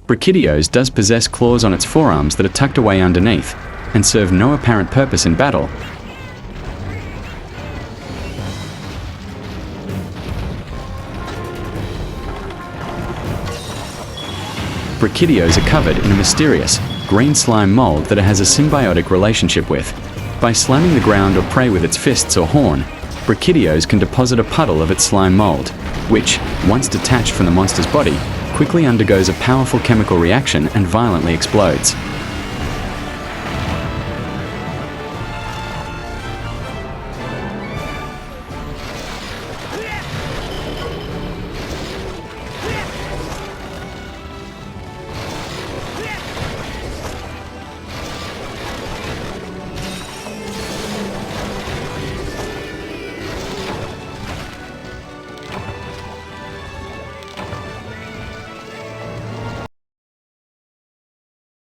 Brachydios does possess claws on its forearms that are tucked away underneath, and serve no apparent purpose in battle. Brachydios are covered in a mysterious, green slime mold that it has a symbiotic relationship with. By slamming the ground or prey with its fists or horn, Brachydios can deposit a puddle of its slime mold, which, once detached from the monster's body, quickly undergoes a powerful chemical reaction and violently explodes.